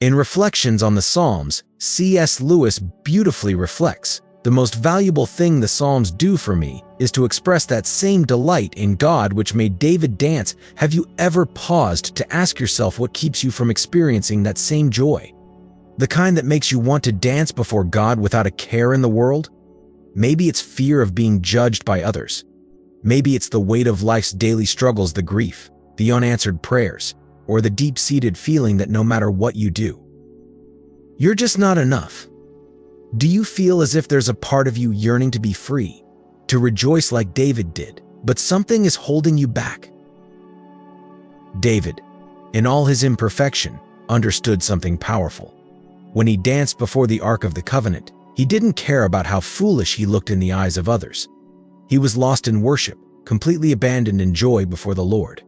In Reflections on the Psalms, C.S. Lewis beautifully reflects, "The most valuable thing the Psalms do for me is to express that same delight in God which made David dance." Have you ever paused to ask yourself what keeps you from experiencing that same joy? The kind that makes you want to dance before God without a care in the world? Maybe it's fear of being judged by others. Maybe it's the weight of life's daily struggles, the grief, the unanswered prayers, or the deep-seated feeling that no matter what you do, you're just not enough. Do you feel as if there's a part of you yearning to be free, to rejoice like David did, but something is holding you back? David, in all his imperfection, understood something powerful. When he danced before the Ark of the Covenant, he didn't care about how foolish he looked in the eyes of others. He was lost in worship, completely abandoned in joy before the Lord.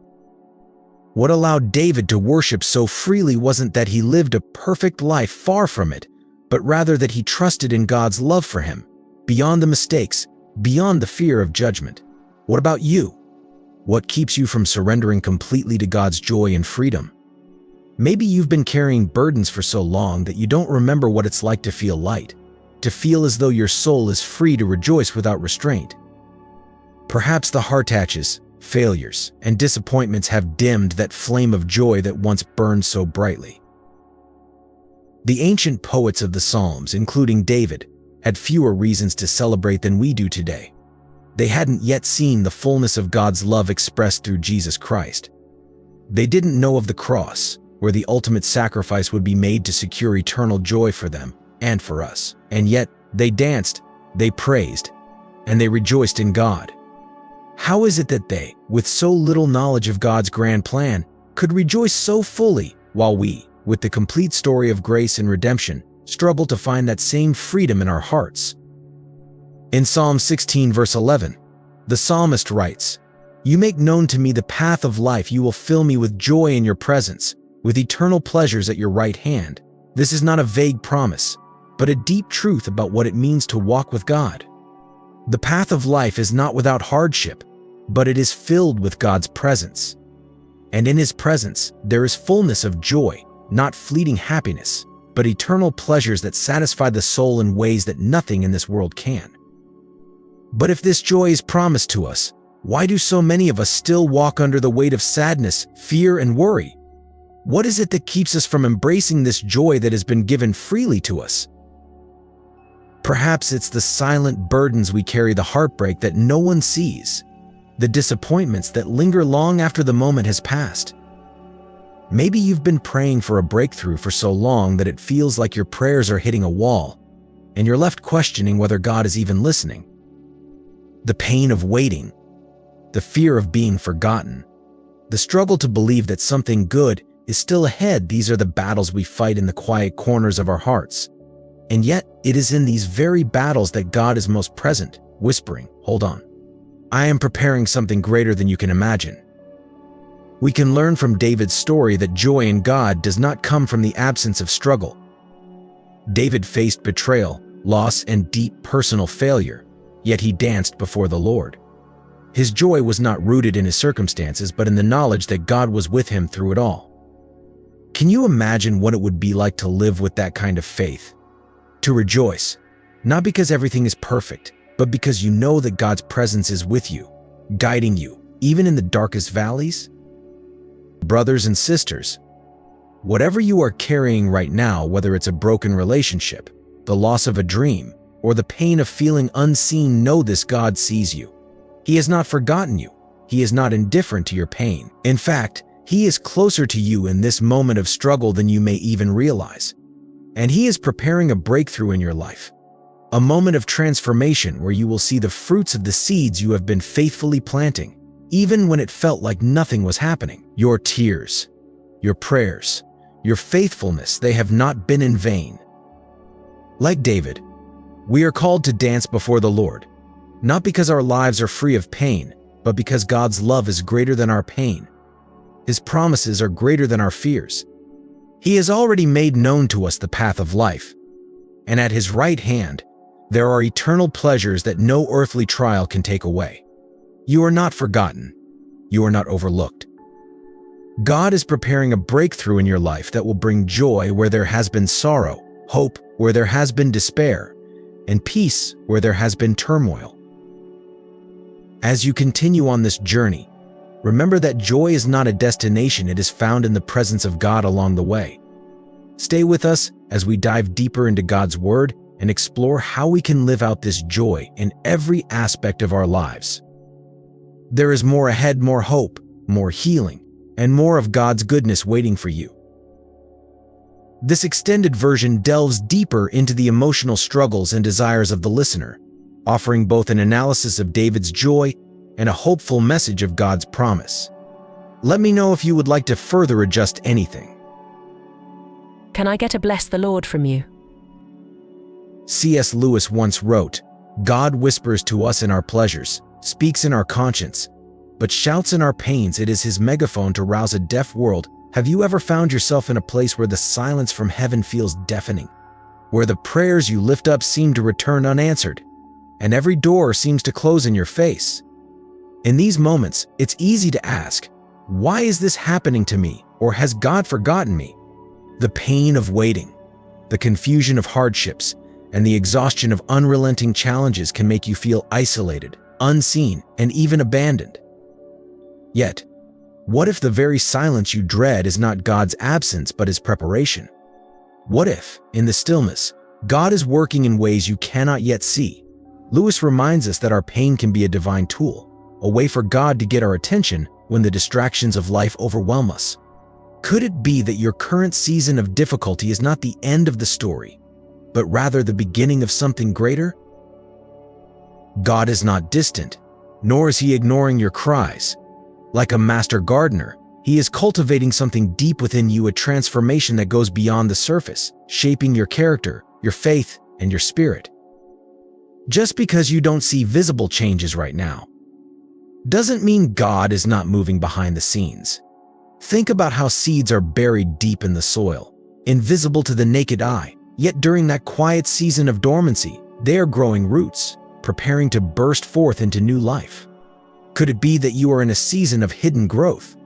What allowed David to worship so freely wasn't that he lived a perfect life, far from it, but rather that he trusted in God's love for him, beyond the mistakes, beyond the fear of judgment. What about you? What keeps you from surrendering completely to God's joy and freedom? Maybe you've been carrying burdens for so long that you don't remember what it's like to feel light, to feel as though your soul is free to rejoice without restraint. Perhaps the heartaches, failures, and disappointments have dimmed that flame of joy that once burned so brightly. The ancient poets of the Psalms, including David, had fewer reasons to celebrate than we do today. They hadn't yet seen the fullness of God's love expressed through Jesus Christ. They didn't know of the cross, where the ultimate sacrifice would be made to secure eternal joy for them and for us. And yet, they danced, they praised, and they rejoiced in God. How is it that they, with so little knowledge of God's grand plan, could rejoice so fully, while we, with the complete story of grace and redemption, struggle to find that same freedom in our hearts? In Psalm 16, verse 11, the psalmist writes, "You make known to me the path of life. You will fill me with joy in your presence, with eternal pleasures at your right hand." This is not a vague promise, but a deep truth about what it means to walk with God. The path of life is not without hardship, but it is filled with God's presence. And in His presence, there is fullness of joy, not fleeting happiness, but eternal pleasures that satisfy the soul in ways that nothing in this world can. But if this joy is promised to us, why do so many of us still walk under the weight of sadness, fear, and worry? What is it that keeps us from embracing this joy that has been given freely to us? Perhaps it's the silent burdens we carry, the heartbreak that no one sees, the disappointments that linger long after the moment has passed. Maybe you've been praying for a breakthrough for so long that it feels like your prayers are hitting a wall, and you're left questioning whether God is even listening. The pain of waiting, the fear of being forgotten, the struggle to believe that something good is still ahead, these are the battles we fight in the quiet corners of our hearts. And yet, it is in these very battles that God is most present, whispering, "Hold on. I am preparing something greater than you can imagine." We can learn from David's story that joy in God does not come from the absence of struggle. David faced betrayal, loss, and deep personal failure, yet he danced before the Lord. His joy was not rooted in his circumstances, but in the knowledge that God was with him through it all. Can you imagine what it would be like to live with that kind of faith? To rejoice, not because everything is perfect, but because you know that God's presence is with you, guiding you, even in the darkest valleys? Brothers and sisters, whatever you are carrying right now, whether it's a broken relationship, the loss of a dream, or the pain of feeling unseen, know this: God sees you. He has not forgotten you. He is not indifferent to your pain. In fact, He is closer to you in this moment of struggle than you may even realize. And He is preparing a breakthrough in your life, a moment of transformation where you will see the fruits of the seeds you have been faithfully planting, even when it felt like nothing was happening. Your tears, your prayers, your faithfulness, they have not been in vain. Like David, we are called to dance before the Lord, not because our lives are free of pain, but because God's love is greater than our pain. His promises are greater than our fears. He has already made known to us the path of life, and at His right hand, there are eternal pleasures that no earthly trial can take away. You are not forgotten. You are not overlooked. God is preparing a breakthrough in your life that will bring joy where there has been sorrow, hope where there has been despair, and peace where there has been turmoil. As you continue on this journey, remember that joy is not a destination, it is found in the presence of God along the way. Stay with us as we dive deeper into God's Word and explore how we can live out this joy in every aspect of our lives. There is more ahead, more hope, more healing, and more of God's goodness waiting for you. This extended version delves deeper into the emotional struggles and desires of the listener, offering both an analysis of David's joy and a hopeful message of God's promise. Let me know if you would like to further adjust anything. Can I get a bless the Lord from you? C.S. Lewis once wrote, "God whispers to us in our pleasures, speaks in our conscience, but shouts in our pains. It is his megaphone to rouse a deaf world." Have you ever found yourself in a place where the silence from heaven feels deafening, where the prayers you lift up seem to return unanswered, and every door seems to close in your face? In these moments, it's easy to ask, why is this happening to me, or has God forgotten me? The pain of waiting, the confusion of hardships, and the exhaustion of unrelenting challenges can make you feel isolated, unseen, and even abandoned. Yet, what if the very silence you dread is not God's absence but his preparation? What if, in the stillness, God is working in ways you cannot yet see? Lewis reminds us that our pain can be a divine tool, a way for God to get our attention when the distractions of life overwhelm us. Could it be that your current season of difficulty is not the end of the story, but rather the beginning of something greater? God is not distant, nor is he ignoring your cries. Like a master gardener, he is cultivating something deep within you, a transformation that goes beyond the surface, shaping your character, your faith, and your spirit. Just because you don't see visible changes right now, doesn't mean God is not moving behind the scenes. Think about how seeds are buried deep in the soil, invisible to the naked eye, yet during that quiet season of dormancy, they are growing roots, preparing to burst forth into new life. Could it be that you are in a season of hidden growth,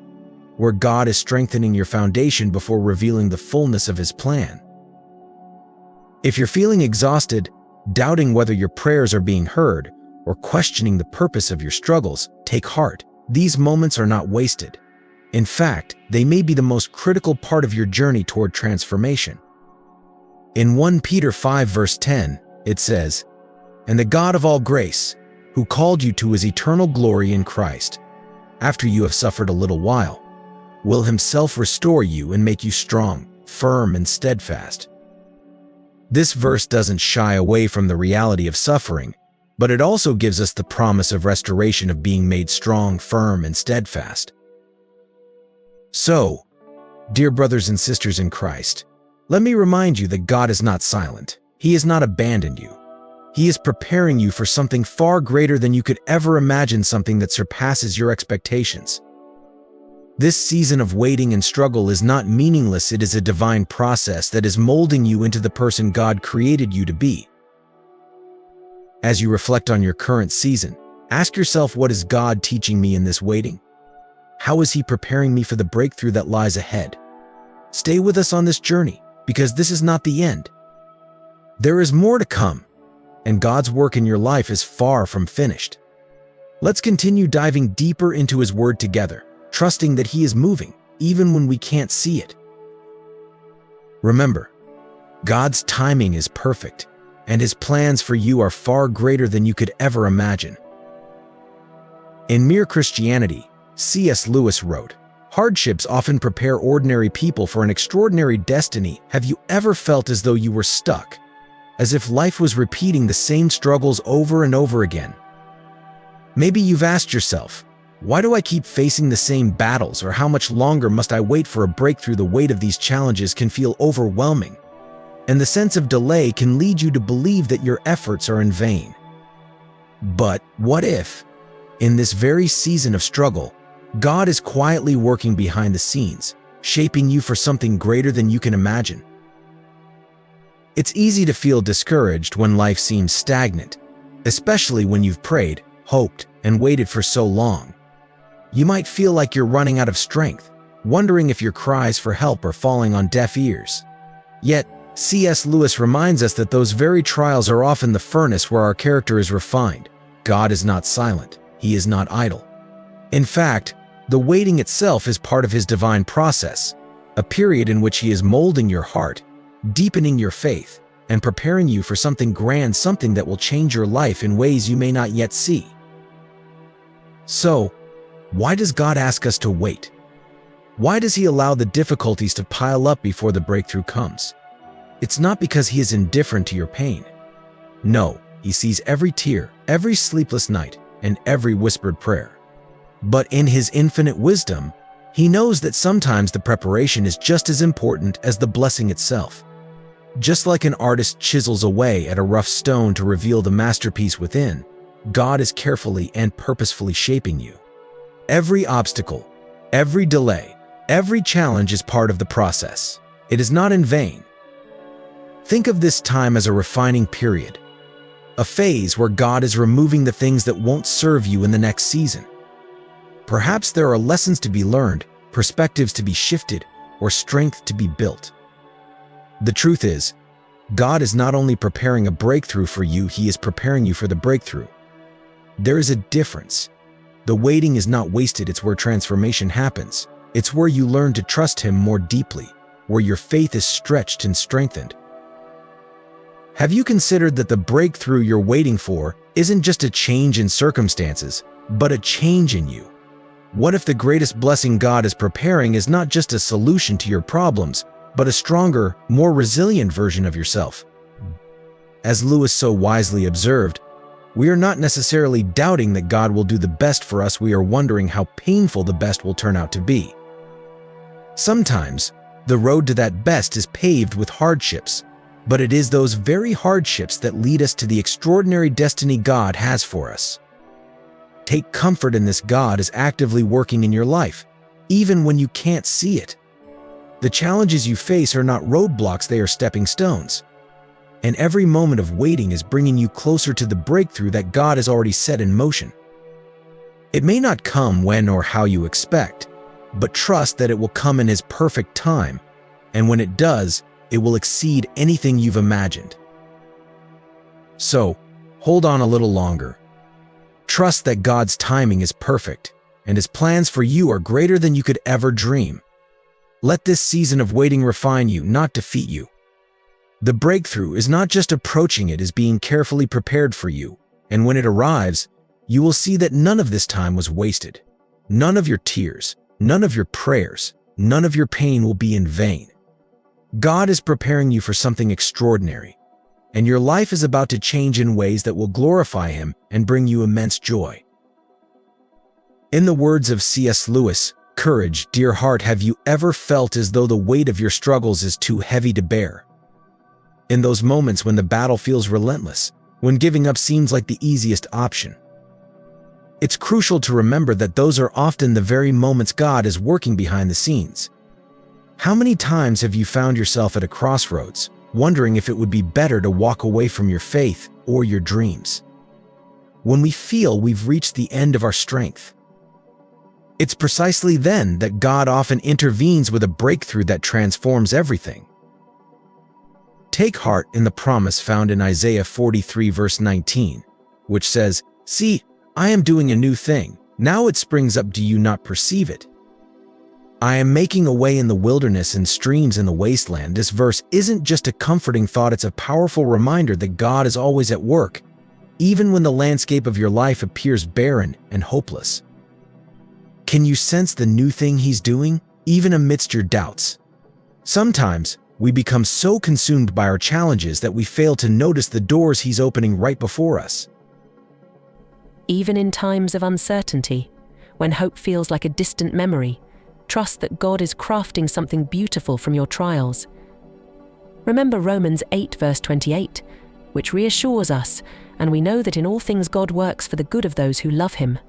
where God is strengthening your foundation before revealing the fullness of his plan? If you're feeling exhausted, doubting whether your prayers are being heard, or questioning the purpose of your struggles, take heart. These moments are not wasted. In fact, they may be the most critical part of your journey toward transformation. In 1 Peter 5 verse 10, it says, "And the God of all grace, who called you to his eternal glory in Christ, after you have suffered a little while, will himself restore you and make you strong, firm, and steadfast." This verse doesn't shy away from the reality of suffering, but it also gives us the promise of restoration, of being made strong, firm, and steadfast. So, dear brothers and sisters in Christ, let me remind you that God is not silent. He has not abandoned you. He is preparing you for something far greater than you could ever imagine, something that surpasses your expectations. This season of waiting and struggle is not meaningless. It is a divine process that is molding you into the person God created you to be. As you reflect on your current season, ask yourself, what is God teaching me in this waiting? How is he preparing me for the breakthrough that lies ahead? Stay with us on this journey, because this is not the end. There is more to come, and God's work in your life is far from finished. Let's continue diving deeper into his word together, trusting that he is moving, even when we can't see it. Remember, God's timing is perfect, and his plans for you are far greater than you could ever imagine. In Mere Christianity, C.S. Lewis wrote, "Hardships often prepare ordinary people for an extraordinary destiny." Have you ever felt as though you were stuck, as if life was repeating the same struggles over and over again? Maybe you've asked yourself, why do I keep facing the same battles, or how much longer must I wait for a breakthrough? The weight of these challenges can feel overwhelming, and the sense of delay can lead you to believe that your efforts are in vain. But what if, in this very season of struggle, God is quietly working behind the scenes, shaping you for something greater than you can imagine? It's easy to feel discouraged when life seems stagnant, especially when you've prayed, hoped, and waited for so long. You might feel like you're running out of strength, wondering if your cries for help are falling on deaf ears. Yet, C.S. Lewis reminds us that those very trials are often the furnace where our character is refined. God is not silent. He is not idle. In fact, the waiting itself is part of His divine process, a period in which He is molding your heart, deepening your faith, and preparing you for something grand, something that will change your life in ways you may not yet see. So, why does God ask us to wait? Why does He allow the difficulties to pile up before the breakthrough comes? It's not because He is indifferent to your pain. No, He sees every tear, every sleepless night, and every whispered prayer. But in His infinite wisdom, He knows that sometimes the preparation is just as important as the blessing itself. Just like an artist chisels away at a rough stone to reveal the masterpiece within, God is carefully and purposefully shaping you. Every obstacle, every delay, every challenge is part of the process. It is not in vain. Think of this time as a refining period, a phase where God is removing the things that won't serve you in the next season. Perhaps there are lessons to be learned, perspectives to be shifted, or strength to be built. The truth is, God is not only preparing a breakthrough for you, He is preparing you for the breakthrough. There is a difference. The waiting is not wasted, it's where transformation happens. It's where you learn to trust Him more deeply, where your faith is stretched and strengthened. Have you considered that the breakthrough you're waiting for isn't just a change in circumstances, but a change in you? What if the greatest blessing God is preparing is not just a solution to your problems, but a stronger, more resilient version of yourself? As Lewis so wisely observed, we are not necessarily doubting that God will do the best for us, we are wondering how painful the best will turn out to be. Sometimes, the road to that best is paved with hardships, but it is those very hardships that lead us to the extraordinary destiny God has for us. Take comfort in this: God is actively working in your life, even when you can't see it. The challenges you face are not roadblocks, they are stepping stones. And every moment of waiting is bringing you closer to the breakthrough that God has already set in motion. It may not come when or how you expect, but trust that it will come in His perfect time, and when it does, it will exceed anything you've imagined. So, hold on a little longer. Trust that God's timing is perfect, and His plans for you are greater than you could ever dream. Let this season of waiting refine you, not defeat you. The breakthrough is not just approaching, it is being carefully prepared for you, and when it arrives, you will see that none of this time was wasted. None of your tears, none of your prayers, none of your pain will be in vain. God is preparing you for something extraordinary, and your life is about to change in ways that will glorify Him and bring you immense joy. In the words of C.S. Lewis, "Courage, dear heart, have you ever felt as though the weight of your struggles is too heavy to bear? In those moments when the battle feels relentless, when giving up seems like the easiest option. It's crucial to remember that those are often the very moments God is working behind the scenes. How many times have you found yourself at a crossroads, wondering if it would be better to walk away from your faith or your dreams? When we feel we've reached the end of our strength, it's precisely then that God often intervenes with a breakthrough that transforms everything. Take heart in the promise found in Isaiah 43 verse 19, which says, "See, I am doing a new thing. Now it springs up. Do you not perceive it? I am making a way in the wilderness and streams in the wasteland." This verse isn't just a comforting thought, it's a powerful reminder that God is always at work, even when the landscape of your life appears barren and hopeless. Can you sense the new thing He's doing, even amidst your doubts? Sometimes, we become so consumed by our challenges that we fail to notice the doors He's opening right before us. Even in times of uncertainty, when hope feels like a distant memory, trust that God is crafting something beautiful from your trials. Remember Romans 8 verse 28, which reassures us, and we know that in all things God works for the good of those who love Him,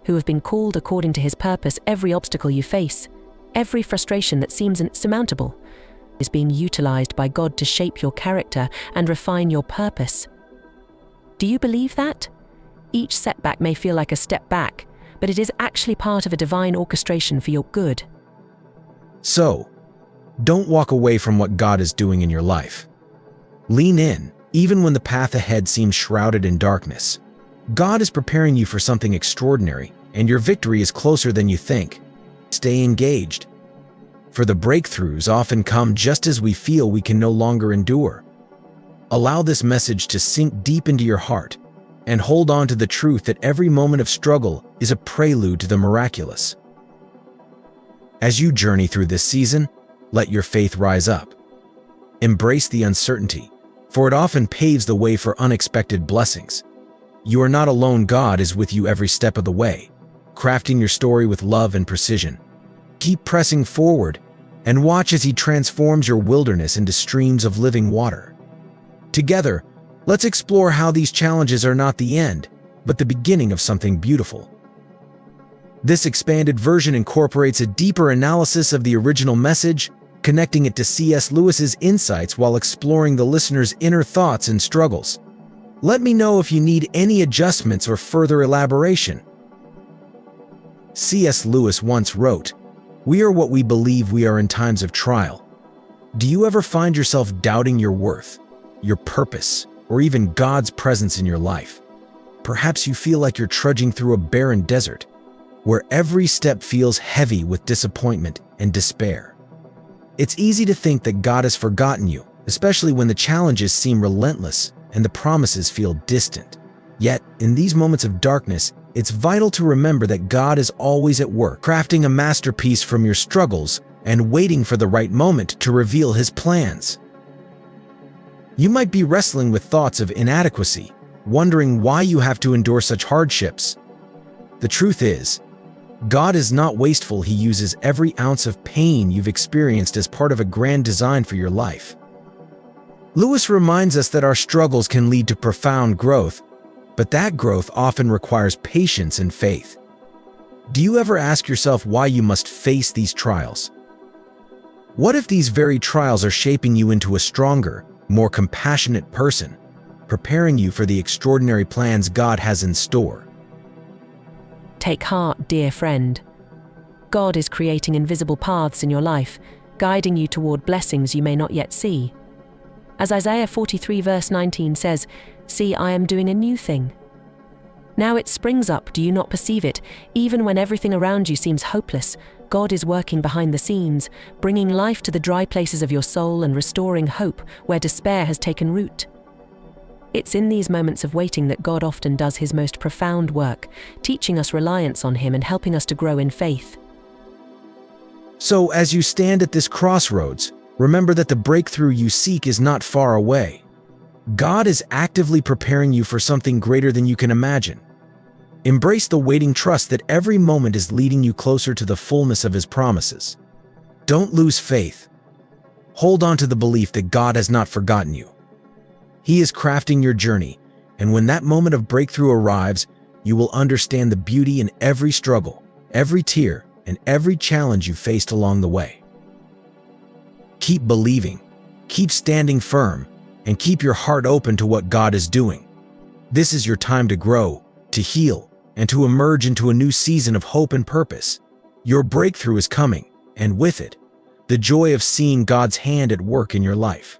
who have been called according to His purpose. Every obstacle you face, every frustration that seems insurmountable, is being utilized by God to shape your character and refine your purpose. Do you believe that? Each setback may feel like a step back, but it is actually part of a divine orchestration for your good. So, don't walk away from what God is doing in your life. Lean in, even when the path ahead seems shrouded in darkness. God is preparing you for something extraordinary, and your victory is closer than you think. Stay engaged, for the breakthroughs often come just as we feel we can no longer endure. Allow this message to sink deep into your heart, and hold on to the truth that every moment of struggle is a prelude to the miraculous. As you journey through this season, let your faith rise up. Embrace the uncertainty, for it often paves the way for unexpected blessings. You are not alone. God is with you every step of the way, crafting your story with love and precision. Keep pressing forward and watch as He transforms your wilderness into streams of living water. Together, let's explore how these challenges are not the end, but the beginning of something beautiful. This expanded version incorporates a deeper analysis of the original message, connecting it to C.S. Lewis's insights while exploring the listener's inner thoughts and struggles. Let me know if you need any adjustments or further elaboration. C.S. Lewis once wrote, "We are what we believe we are in times of trial." Do you ever find yourself doubting your worth, your purpose, or even God's presence in your life? Perhaps you feel like you're trudging through a barren desert, where every step feels heavy with disappointment and despair. It's easy to think that God has forgotten you, especially when the challenges seem relentless and the promises feel distant. Yet, in these moments of darkness, it's vital to remember that God is always at work, crafting a masterpiece from your struggles and waiting for the right moment to reveal His plans. You might be wrestling with thoughts of inadequacy, wondering why you have to endure such hardships. The truth is, God is not wasteful. He uses every ounce of pain you've experienced as part of a grand design for your life. Lewis reminds us that our struggles can lead to profound growth, but that growth often requires patience and faith. Do you ever ask yourself why you must face these trials? What if these very trials are shaping you into a stronger, more compassionate person, preparing you for the extraordinary plans God has in store? Take heart, dear friend. God is creating invisible paths in your life, guiding you toward blessings you may not yet see. As Isaiah 43 verse 19 says, "See, I am doing a new thing. Now it springs up, do you not perceive it? Even when everything around you seems hopeless, God is working behind the scenes, bringing life to the dry places of your soul and restoring hope where despair has taken root." It's in these moments of waiting that God often does His most profound work, teaching us reliance on Him and helping us to grow in faith. So, as you stand at this crossroads, remember that the breakthrough you seek is not far away. God is actively preparing you for something greater than you can imagine. Embrace the waiting trust that every moment is leading you closer to the fullness of His promises. Don't lose faith. Hold on to the belief that God has not forgotten you. He is crafting your journey, and when that moment of breakthrough arrives, you will understand the beauty in every struggle, every tear, and every challenge you faced along the way. Keep believing, keep standing firm, and keep your heart open to what God is doing. This is your time to grow, to heal, and to emerge into a new season of hope and purpose. Your breakthrough is coming, and with it, the joy of seeing God's hand at work in your life.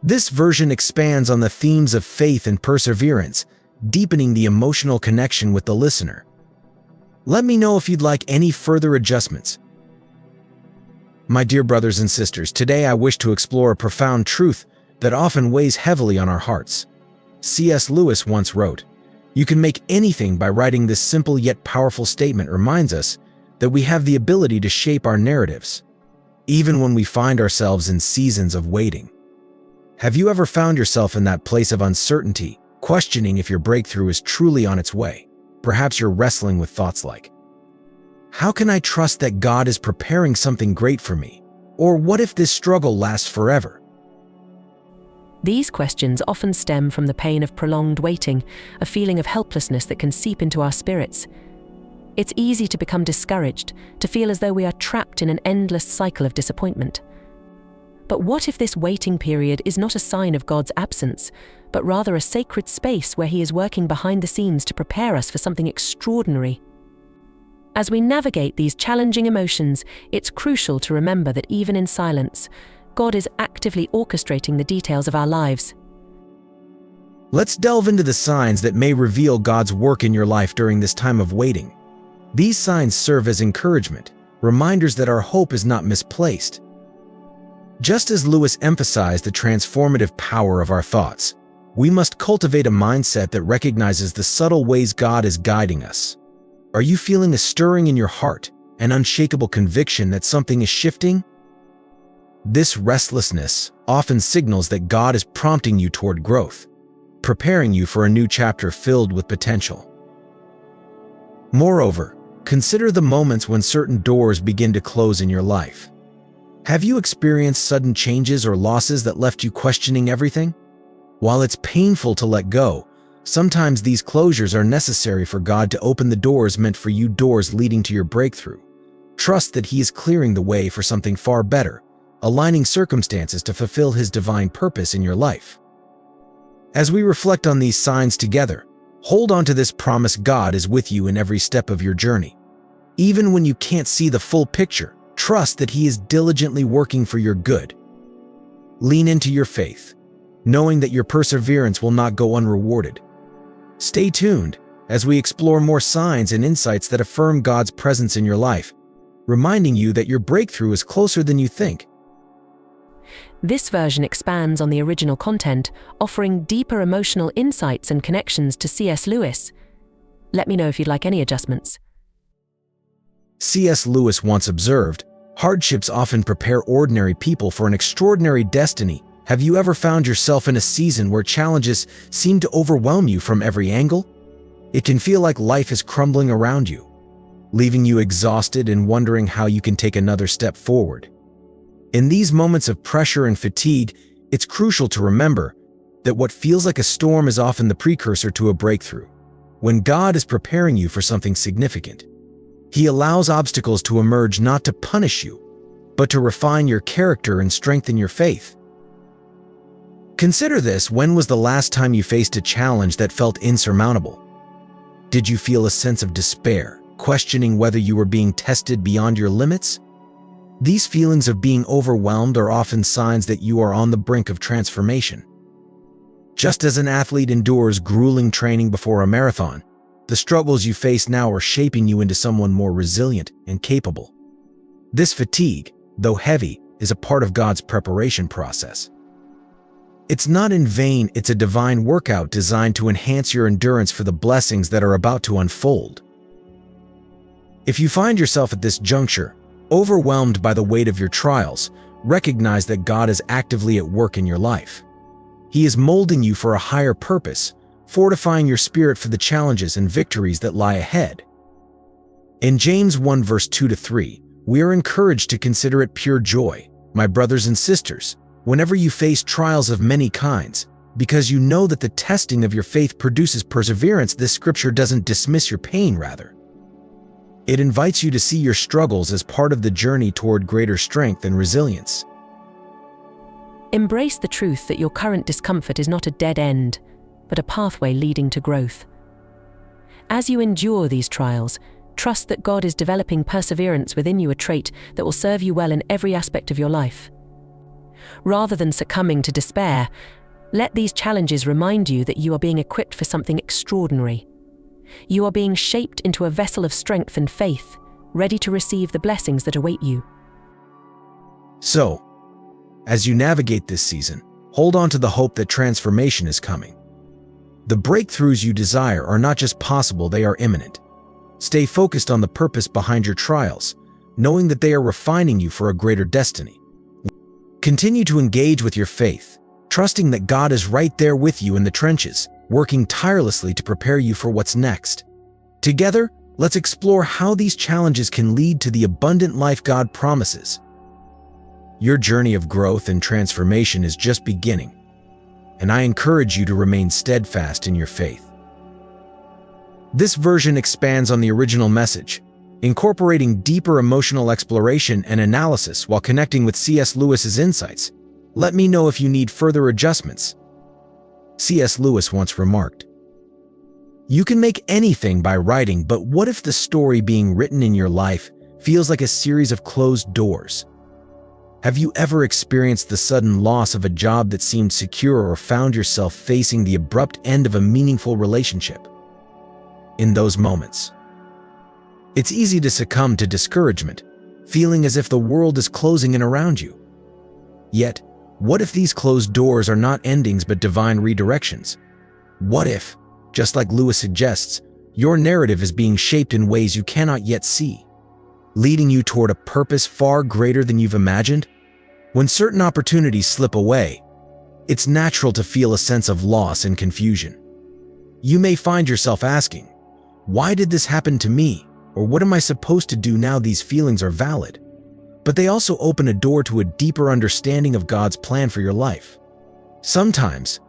This version expands on the themes of faith and perseverance, deepening the emotional connection with the listener. Let me know if you'd like any further adjustments. My dear brothers and sisters, today I wish to explore a profound truth that often weighs heavily on our hearts. C.S. Lewis once wrote, "You can make anything by writing." This simple yet powerful statement reminds us that we have the ability to shape our narratives, even when we find ourselves in seasons of waiting. Have you ever found yourself in that place of uncertainty, questioning if your breakthrough is truly on its way? Perhaps you're wrestling with thoughts like, "How can I trust that God is preparing something great for me?" Or what if this struggle lasts forever? These questions often stem from the pain of prolonged waiting, a feeling of helplessness that can seep into our spirits. It's easy to become discouraged, to feel as though we are trapped in an endless cycle of disappointment. But what if this waiting period is not a sign of God's absence, but rather a sacred space where He is working behind the scenes to prepare us for something extraordinary? As we navigate these challenging emotions, it's crucial to remember that even in silence, God is actively orchestrating the details of our lives. Let's delve into the signs that may reveal God's work in your life during this time of waiting. These signs serve as encouragement, reminders that our hope is not misplaced. Just as Lewis emphasized the transformative power of our thoughts, we must cultivate a mindset that recognizes the subtle ways God is guiding us. Are you feeling a stirring in your heart, an unshakable conviction that something is shifting? This restlessness often signals that God is prompting you toward growth, preparing you for a new chapter filled with potential. Moreover, consider the moments when certain doors begin to close in your life. Have you experienced sudden changes or losses that left you questioning everything? While it's painful to let go, sometimes these closures are necessary for God to open the doors meant for you, doors leading to your breakthrough. Trust that He is clearing the way for something far better, aligning circumstances to fulfill His divine purpose in your life. As we reflect on these signs together, hold on to this promise: God is with you in every step of your journey. Even when you can't see the full picture, trust that He is diligently working for your good. Lean into your faith, knowing that your perseverance will not go unrewarded. Stay tuned as we explore more signs and insights that affirm God's presence in your life, reminding you that your breakthrough is closer than you think. This version expands on the original content, offering deeper emotional insights and connections to C.S. Lewis. Let me know if you'd like any adjustments. C.S. Lewis once observed, "Hardships often prepare ordinary people for an extraordinary destiny." Have you ever found yourself in a season where challenges seem to overwhelm you from every angle? It can feel like life is crumbling around you, leaving you exhausted and wondering how you can take another step forward. In these moments of pressure and fatigue, it's crucial to remember that what feels like a storm is often the precursor to a breakthrough. When God is preparing you for something significant, He allows obstacles to emerge not to punish you, but to refine your character and strengthen your faith. Consider this: when was the last time you faced a challenge that felt insurmountable? Did you feel a sense of despair, questioning whether you were being tested beyond your limits? These feelings of being overwhelmed are often signs that you are on the brink of transformation. Just as an athlete endures grueling training before a marathon, the struggles you face now are shaping you into someone more resilient and capable. This fatigue, though heavy, is a part of God's preparation process. It's not in vain; it's a divine workout designed to enhance your endurance for the blessings that are about to unfold. If you find yourself at this juncture, overwhelmed by the weight of your trials, recognize that God is actively at work in your life. He is molding you for a higher purpose, fortifying your spirit for the challenges and victories that lie ahead. In James 1 verse 2-3, we are encouraged to consider it pure joy, my brothers and sisters, whenever you face trials of many kinds, because you know that the testing of your faith produces perseverance. This scripture doesn't dismiss your pain, rather. It invites you to see your struggles as part of the journey toward greater strength and resilience. Embrace the truth that your current discomfort is not a dead end, but a pathway leading to growth. As you endure these trials, trust that God is developing perseverance within you, a trait that will serve you well in every aspect of your life. Rather than succumbing to despair, let these challenges remind you that you are being equipped for something extraordinary. You are being shaped into a vessel of strength and faith, ready to receive the blessings that await you. So, as you navigate this season, hold on to the hope that transformation is coming. The breakthroughs you desire are not just possible, they are imminent. Stay focused on the purpose behind your trials, knowing that they are refining you for a greater destiny. Continue to engage with your faith, trusting that God is right there with you in the trenches, working tirelessly to prepare you for what's next. Together, let's explore how these challenges can lead to the abundant life God promises. Your journey of growth and transformation is just beginning, and I encourage you to remain steadfast in your faith. This version expands on the original message, incorporating deeper emotional exploration and analysis while connecting with C.S. Lewis's insights. Let me know if you need further adjustments. C.S. Lewis once remarked, You can make anything by writing, but what if the story being written in your life feels like a series of closed doors? Have you ever experienced the sudden loss of a job that seemed secure or found yourself facing the abrupt end of a meaningful relationship? In those moments, it's easy to succumb to discouragement, feeling as if the world is closing in around you. Yet, what if these closed doors are not endings but divine redirections? What if, just like Lewis suggests, your narrative is being shaped in ways you cannot yet see, leading you toward a purpose far greater than you've imagined? When certain opportunities slip away, it's natural to feel a sense of loss and confusion. You may find yourself asking, "Why did this happen to me?" Or "What am I supposed to do now?" These feelings are valid, but they also open a door to a deeper understanding of God's plan for your life. Sometimes,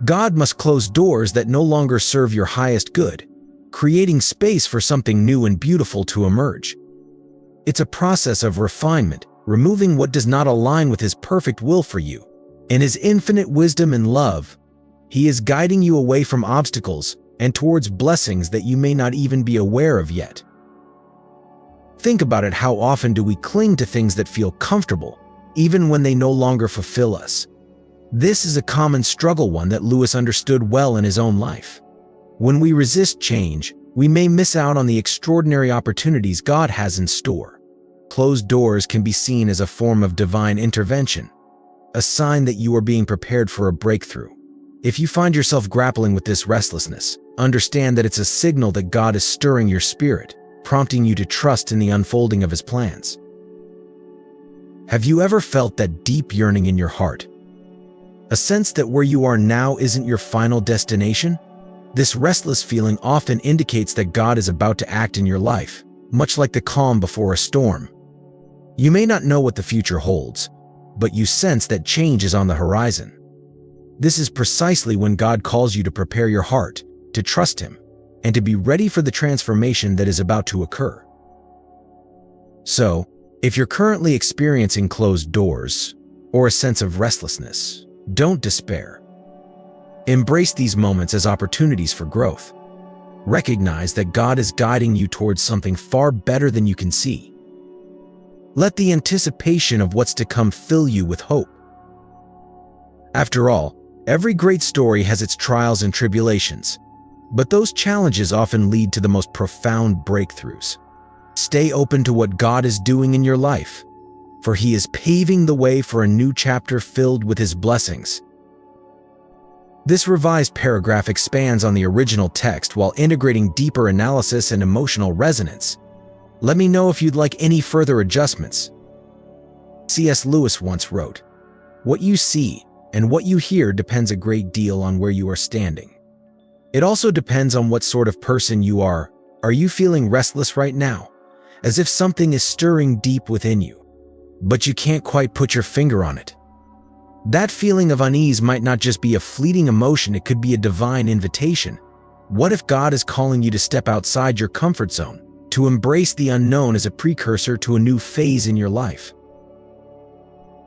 God must close doors that no longer serve your highest good, creating space for something new and beautiful to emerge. It's a process of refinement, removing what does not align with His perfect will for you. In His infinite wisdom and love, He is guiding you away from obstacles and towards blessings that you may not even be aware of yet. Think about it. How often do we cling to things that feel comfortable, even when they no longer fulfill us? This is a common struggle, one that Lewis understood well in his own life. When we resist change, we may miss out on the extraordinary opportunities God has in store. Closed doors can be seen as a form of divine intervention, a sign that you are being prepared for a breakthrough. If you find yourself grappling with this restlessness, understand that it's a signal that God is stirring your spirit, prompting you to trust in the unfolding of His plans. Have you ever felt that deep yearning in your heart? A sense that where you are now isn't your final destination? This restless feeling often indicates that God is about to act in your life, much like the calm before a storm. You may not know what the future holds, but you sense that change is on the horizon. This is precisely when God calls you to prepare your heart, to trust Him, and to be ready for the transformation that is about to occur. So, if you're currently experiencing closed doors or a sense of restlessness, don't despair. Embrace these moments as opportunities for growth. Recognize that God is guiding you towards something far better than you can see. Let the anticipation of what's to come fill you with hope. After all, every great story has its trials and tribulations, but those challenges often lead to the most profound breakthroughs. Stay open to what God is doing in your life, for He is paving the way for a new chapter filled with His blessings. This revised paragraph expands on the original text while integrating deeper analysis and emotional resonance. Let me know if you'd like any further adjustments. C.S. Lewis once wrote, "What you see and what you hear depends a great deal on where you are standing. It also depends on what sort of person you are. Are you feeling restless right now, as if something is stirring deep within you, but you can't quite put your finger on it? That feeling of unease might not just be a fleeting emotion, it could be a divine invitation. What if God is calling you to step outside your comfort zone, to embrace the unknown as a precursor to a new phase in your life?"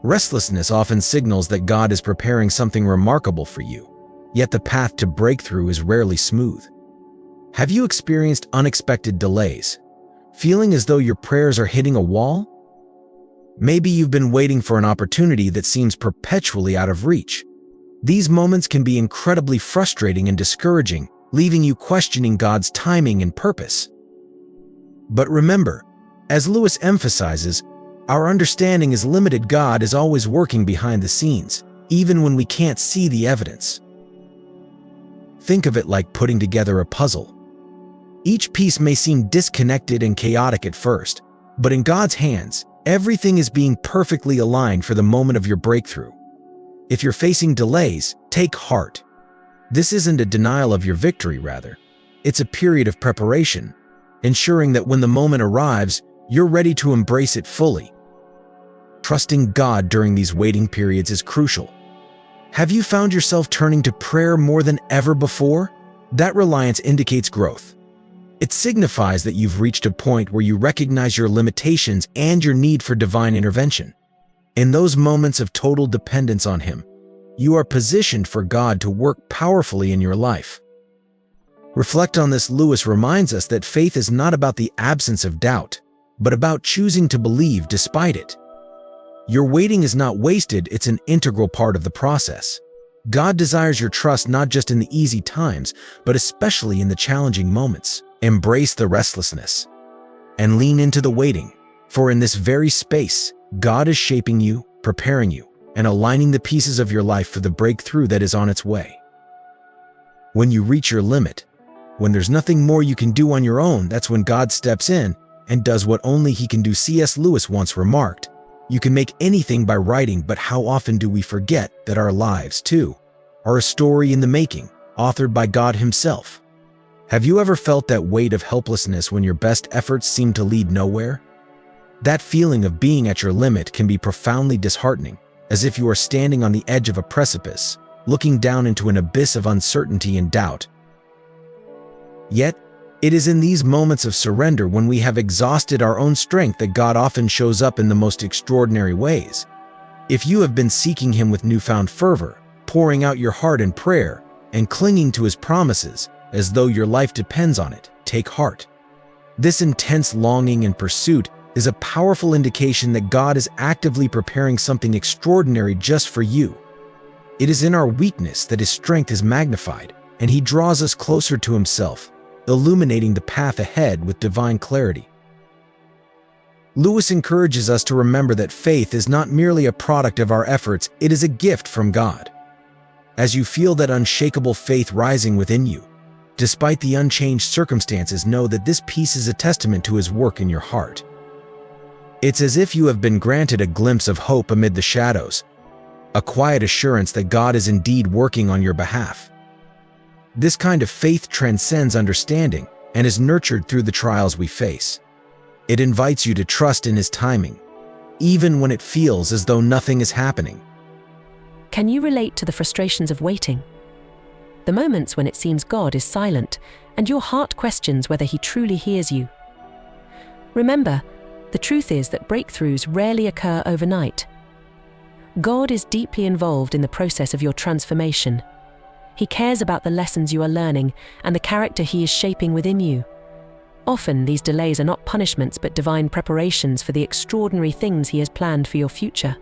Restlessness often signals that God is preparing something remarkable for you, yet the path to breakthrough is rarely smooth. Have you experienced unexpected delays, feeling as though your prayers are hitting a wall? Maybe you've been waiting for an opportunity that seems perpetually out of reach. These moments can be incredibly frustrating and discouraging, leaving you questioning God's timing and purpose. But remember, as Lewis emphasizes, our understanding is limited. God is always working behind the scenes, even when we can't see the evidence. Think of it like putting together a puzzle. Each piece may seem disconnected and chaotic at first, but in God's hands, everything is being perfectly aligned for the moment of your breakthrough. If you're facing delays, take heart. This isn't a denial of your victory, rather. It's a period of preparation, ensuring that when the moment arrives, you're ready to embrace it fully. Trusting God during these waiting periods is crucial. Have you found yourself turning to prayer more than ever before? That reliance indicates growth. It signifies that you've reached a point where you recognize your limitations and your need for divine intervention. In those moments of total dependence on Him, you are positioned for God to work powerfully in your life. Reflect on this. Lewis reminds us that faith is not about the absence of doubt, but about choosing to believe despite it. Your waiting is not wasted, it's an integral part of the process. God desires your trust not just in the easy times, but especially in the challenging moments. Embrace the restlessness and lean into the waiting, for in this very space, God is shaping you, preparing you, and aligning the pieces of your life for the breakthrough that is on its way. When you reach your limit, when there's nothing more you can do on your own, that's when God steps in and does what only He can do. C.S. Lewis once remarked, "You can make anything by writing, but how often do we forget that our lives, too, are a story in the making, authored by God Himself?" Have you ever felt that weight of helplessness when your best efforts seem to lead nowhere? That feeling of being at your limit can be profoundly disheartening, as if you are standing on the edge of a precipice, looking down into an abyss of uncertainty and doubt. Yet, it is in these moments of surrender, when we have exhausted our own strength, that God often shows up in the most extraordinary ways. If you have been seeking Him with newfound fervor, pouring out your heart in prayer, and clinging to His promises as though your life depends on it, take heart. This intense longing and pursuit is a powerful indication that God is actively preparing something extraordinary just for you. It is in our weakness that His strength is magnified, and He draws us closer to Himself, illuminating the path ahead with divine clarity. Lewis encourages us to remember that faith is not merely a product of our efforts, it is a gift from God. As you feel that unshakable faith rising within you, despite the unchanged circumstances, know that this peace is a testament to His work in your heart. It's as if you have been granted a glimpse of hope amid the shadows, a quiet assurance that God is indeed working on your behalf. This kind of faith transcends understanding and is nurtured through the trials we face. It invites you to trust in His timing, even when it feels as though nothing is happening. Can you relate to the frustrations of waiting? The moments when it seems God is silent and your heart questions whether He truly hears you. Remember, the truth is that breakthroughs rarely occur overnight. God is deeply involved in the process of your transformation. He cares about the lessons you are learning and the character He is shaping within you. Often, these delays are not punishments but divine preparations for the extraordinary things He has planned for your future.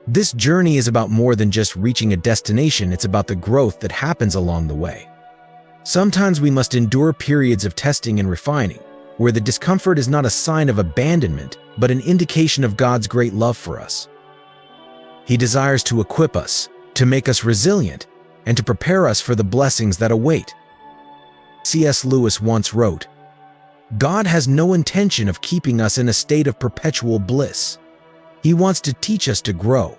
This journey is about more than just reaching a destination, it's about the growth that happens along the way. Sometimes we must endure periods of testing and refining, where the discomfort is not a sign of abandonment, but an indication of God's great love for us. He desires to equip us, to make us resilient, and to prepare us for the blessings that await. C.S. Lewis once wrote, "God has no intention of keeping us in a state of perpetual bliss. He wants to teach us to grow,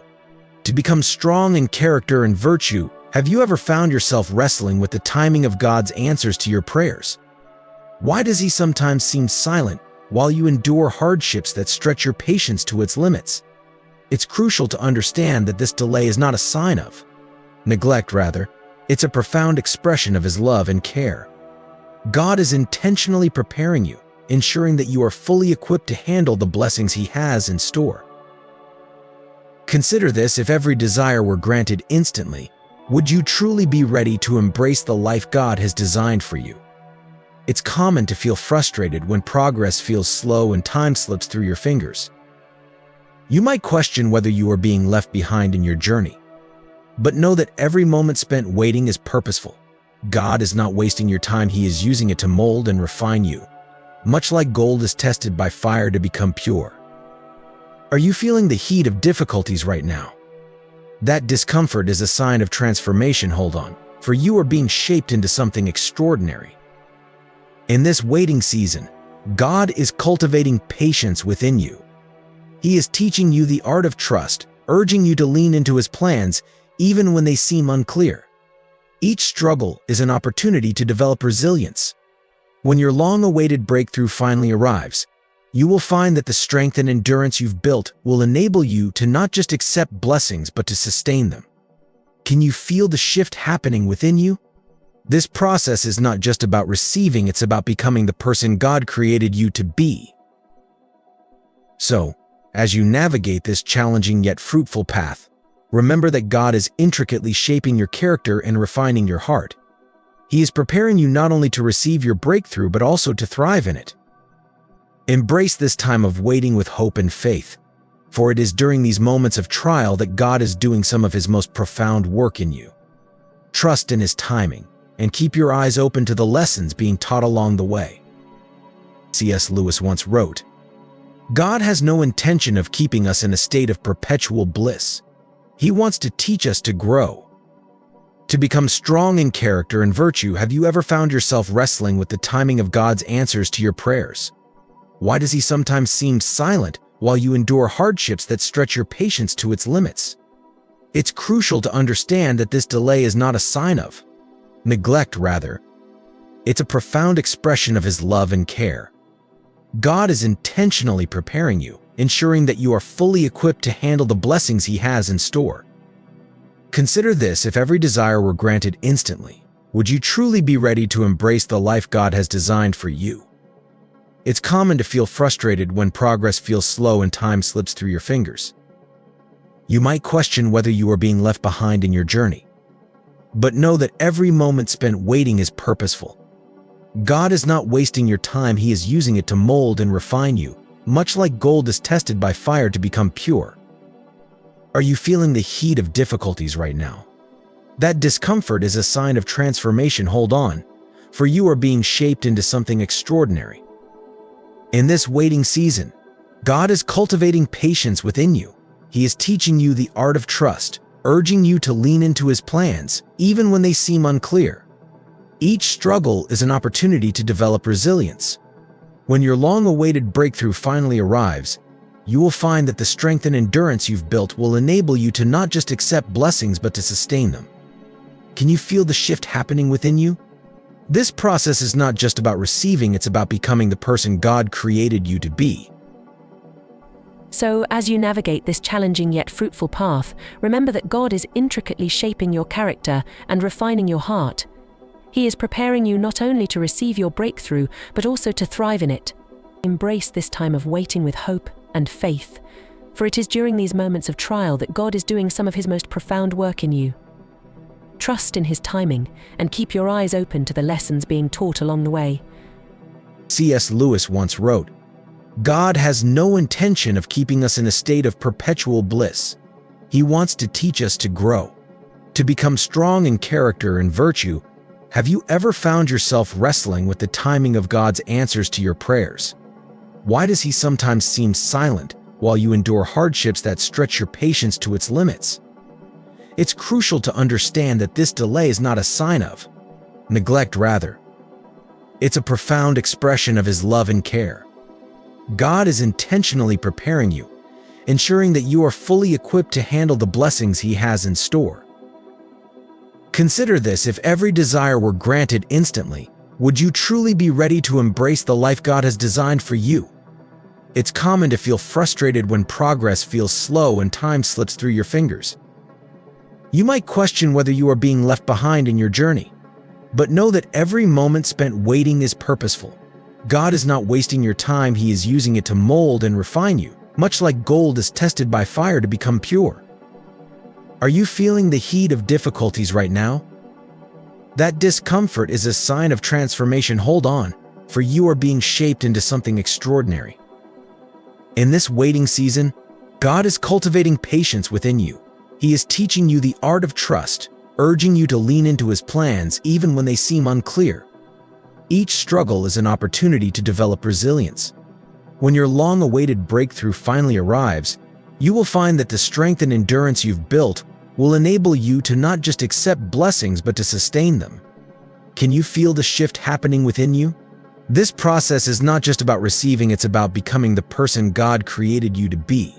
to become strong in character and virtue." Have you ever found yourself wrestling with the timing of God's answers to your prayers? Why does He sometimes seem silent while you endure hardships that stretch your patience to its limits? It's crucial to understand that this delay is not a sign of neglect, rather, it's a profound expression of His love and care. God is intentionally preparing you, ensuring that you are fully equipped to handle the blessings He has in store. Consider this: if every desire were granted instantly, would you truly be ready to embrace the life God has designed for you? It's common to feel frustrated when progress feels slow and time slips through your fingers. You might question whether you are being left behind in your journey. But know that every moment spent waiting is purposeful. God is not wasting your time, He is using it to mold and refine you, much like gold is tested by fire to become pure. Are you feeling the heat of difficulties right now? That discomfort is a sign of transformation. Hold on, for you are being shaped into something extraordinary. In this waiting season, God is cultivating patience within you. He is teaching you the art of trust, urging you to lean into His plans even when they seem unclear. Each struggle is an opportunity to develop resilience. When your long-awaited breakthrough finally arrives, you will find that the strength and endurance you've built will enable you to not just accept blessings but to sustain them. Can you feel the shift happening within you? This process is not just about receiving, it's about becoming the person God created you to be. So, as you navigate this challenging yet fruitful path, remember that God is intricately shaping your character and refining your heart. He is preparing you not only to receive your breakthrough, but also to thrive in it. Embrace this time of waiting with hope and faith, for it is during these moments of trial that God is doing some of His most profound work in you. Trust in His timing, and keep your eyes open to the lessons being taught along the way. C.S. Lewis once wrote, "God has no intention of keeping us in a state of perpetual bliss. He wants to teach us to grow, to become strong in character and virtue." Have you ever found yourself wrestling with the timing of God's answers to your prayers? Why does He sometimes seem silent while you endure hardships that stretch your patience to its limits? It's crucial to understand that this delay is not a sign of neglect, rather. It's a profound expression of His love and care. God is intentionally preparing you, ensuring that you are fully equipped to handle the blessings He has in store. Consider this: if every desire were granted instantly, would you truly be ready to embrace the life God has designed for you? It's common to feel frustrated when progress feels slow and time slips through your fingers. You might question whether you are being left behind in your journey. But know that every moment spent waiting is purposeful. God is not wasting your time. He is using it to mold and refine you, much like gold is tested by fire to become pure. Are you feeling the heat of difficulties right now? That discomfort is a sign of transformation. Hold on, for you are being shaped into something extraordinary. In this waiting season, God is cultivating patience within you. He is teaching you the art of trust, urging you to lean into His plans, even when they seem unclear. Each struggle is an opportunity to develop resilience. When your long-awaited breakthrough finally arrives, you will find that the strength and endurance you've built will enable you to not just accept blessings but to sustain them. Can you feel the shift happening within you? This process is not just about receiving, it's about becoming the person God created you to be. So, as you navigate this challenging yet fruitful path, remember that God is intricately shaping your character and refining your heart. He is preparing you not only to receive your breakthrough, but also to thrive in it. Embrace this time of waiting with hope and faith, for it is during these moments of trial that God is doing some of His most profound work in you. Trust in His timing and keep your eyes open to the lessons being taught along the way. C.S. Lewis once wrote, "God has no intention of keeping us in a state of perpetual bliss. He wants to teach us to grow, to become strong in character and virtue." Have you ever found yourself wrestling with the timing of God's answers to your prayers? Why does He sometimes seem silent while you endure hardships that stretch your patience to its limits? It's crucial to understand that this delay is not a sign of neglect, rather. It's a profound expression of His love and care. God is intentionally preparing you, ensuring that you are fully equipped to handle the blessings He has in store. Consider this: if every desire were granted instantly, would you truly be ready to embrace the life God has designed for you? It's common to feel frustrated when progress feels slow and time slips through your fingers. You might question whether you are being left behind in your journey. But know that every moment spent waiting is purposeful. God is not wasting your time. He is using it to mold and refine you, much like gold is tested by fire to become pure. Are you feeling the heat of difficulties right now? That discomfort is a sign of transformation. Hold on, for you are being shaped into something extraordinary. In this waiting season, God is cultivating patience within you. He is teaching you the art of trust, urging you to lean into His plans even when they seem unclear. Each struggle is an opportunity to develop resilience. When your long-awaited breakthrough finally arrives, you will find that the strength and endurance you've built will enable you to not just accept blessings but to sustain them. Can you feel the shift happening within you? This process is not just about receiving, it's about becoming the person God created you to be.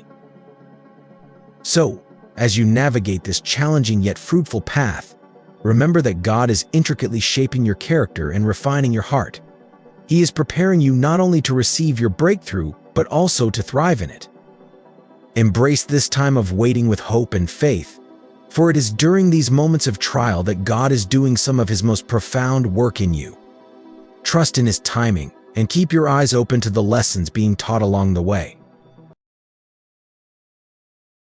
So, as you navigate this challenging yet fruitful path, remember that God is intricately shaping your character and refining your heart. He is preparing you not only to receive your breakthrough, but also to thrive in it. Embrace this time of waiting with hope and faith, for it is during these moments of trial that God is doing some of His most profound work in you. Trust in His timing and keep your eyes open to the lessons being taught along the way.